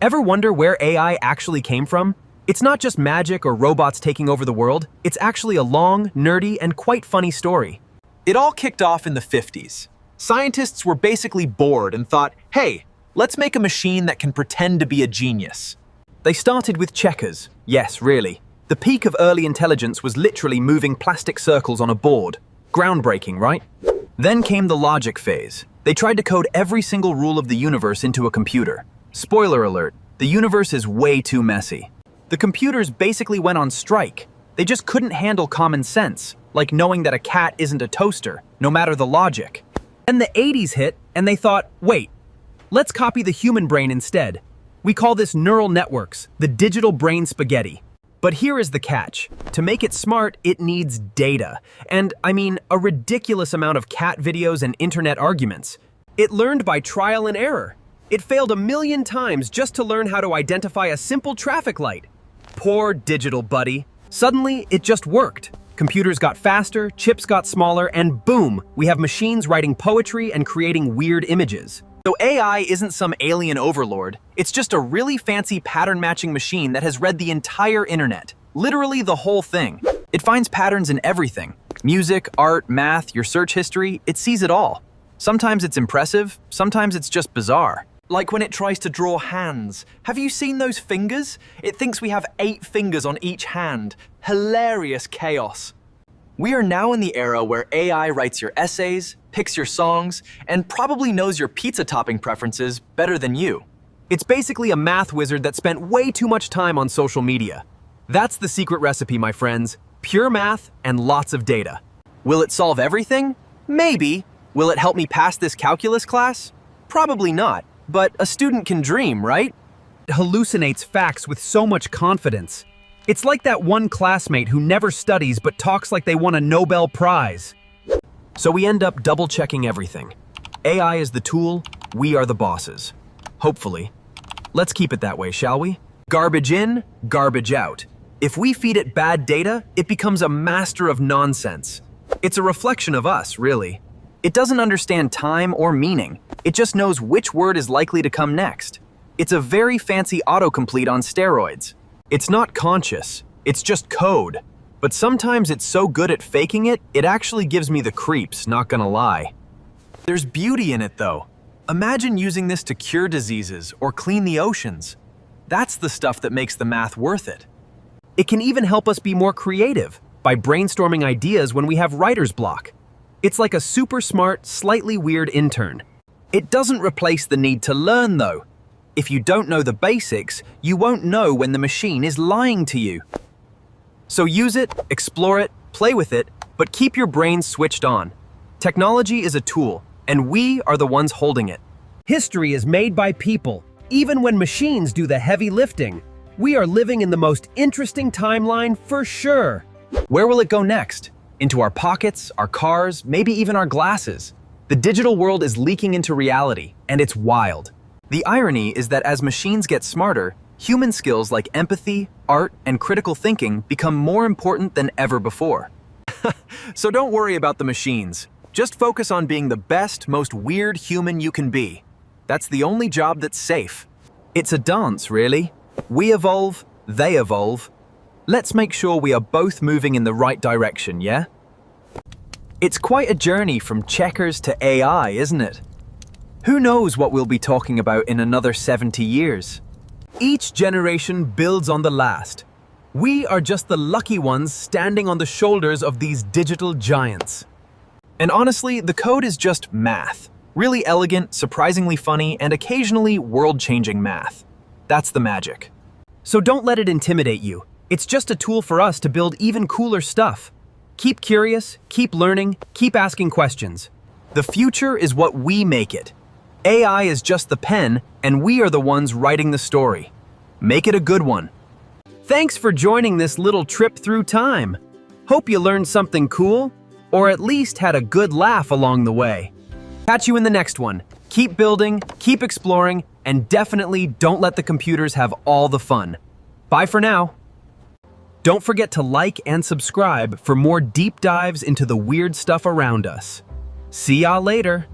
Ever wonder where AI actually came from? It's not just magic or robots taking over the world, it's actually a long, nerdy, and quite funny story. It all kicked off in the 50s. Scientists were basically bored and thought, hey, let's make a machine that can pretend to be a genius. They started with checkers. Yes, really. The peak of early intelligence was literally moving plastic circles on a board. Groundbreaking, right? Then came the logic phase. They tried to code every single rule of the universe into a computer. Spoiler alert, the universe is way too messy. The computers basically went on strike. They just couldn't handle common sense, like knowing that a cat isn't a toaster, no matter the logic. Then the 80s hit, and they thought, wait, let's copy the human brain instead. We call this neural networks, the digital brain spaghetti. But here is the catch. To make it smart, it needs data. And, I mean, a ridiculous amount of cat videos and internet arguments. It learned by trial and error. It failed 1,000,000 times just to learn how to identify a simple traffic light. Poor digital buddy. Suddenly, it just worked. Computers got faster, chips got smaller, and boom, we have machines writing poetry and creating weird images. So AI isn't some alien overlord. It's just a really fancy pattern-matching machine that has read the entire internet. Literally the whole thing. It finds patterns in everything. Music, art, math, your search history, it sees it all. Sometimes it's impressive, sometimes it's just bizarre. Like when it tries to draw hands. Have you seen those fingers? It thinks we have 8 fingers on each hand. Hilarious chaos. We are now in the era where AI writes your essays, picks your songs, and probably knows your pizza topping preferences better than you. It's basically a math wizard that spent way too much time on social media. That's the secret recipe, my friends. Pure math and lots of data. Will it solve everything? Maybe. Will it help me pass this calculus class? Probably not. But a student can dream, right? It hallucinates facts with so much confidence. It's like that one classmate who never studies but talks like they won a Nobel Prize. So we end up double-checking everything. AI is the tool, we are the bosses. Hopefully. Let's keep it that way, shall we? Garbage in, garbage out. If we feed it bad data, it becomes a master of nonsense. It's a reflection of us, really. It doesn't understand time or meaning. It just knows which word is likely to come next. It's a very fancy autocomplete on steroids. It's not conscious, it's just code. But sometimes it's so good at faking it, it actually gives me the creeps, not gonna lie. There's beauty in it though. Imagine using this to cure diseases or clean the oceans. That's the stuff that makes the math worth it. It can even help us be more creative by brainstorming ideas when we have writer's block. It's like a super smart, slightly weird intern. It doesn't replace the need to learn though. If you don't know the basics, you won't know when the machine is lying to you. So use it, explore it, play with it, but keep your brain switched on. Technology is a tool, and we are the ones holding it. History is made by people, even when machines do the heavy lifting. We are living in the most interesting timeline for sure. Where will it go next? Into our pockets, our cars, maybe even our glasses. The digital world is leaking into reality, and it's wild. The irony is that as machines get smarter, human skills like empathy, art, and critical thinking become more important than ever before. So don't worry about the machines. Just focus on being the best, most weird human you can be. That's the only job that's safe. It's a dance, really. We evolve, they evolve. Let's make sure we are both moving in the right direction, yeah? It's quite a journey from checkers to AI, isn't it? Who knows what we'll be talking about in another 70 years? Each generation builds on the last. We are just the lucky ones standing on the shoulders of these digital giants. And honestly, the code is just math. Really elegant, surprisingly funny, and occasionally world-changing math. That's the magic. So don't let it intimidate you. It's just a tool for us to build even cooler stuff. Keep curious, keep learning, keep asking questions. The future is what we make it. AI is just the pen, and we are the ones writing the story. Make it a good one. Thanks for joining this little trip through time. Hope you learned something cool, or at least had a good laugh along the way. Catch you in the next one. Keep building, keep exploring, and definitely don't let the computers have all the fun. Bye for now. Don't forget to like and subscribe for more deep dives into the weird stuff around us. See y'all later.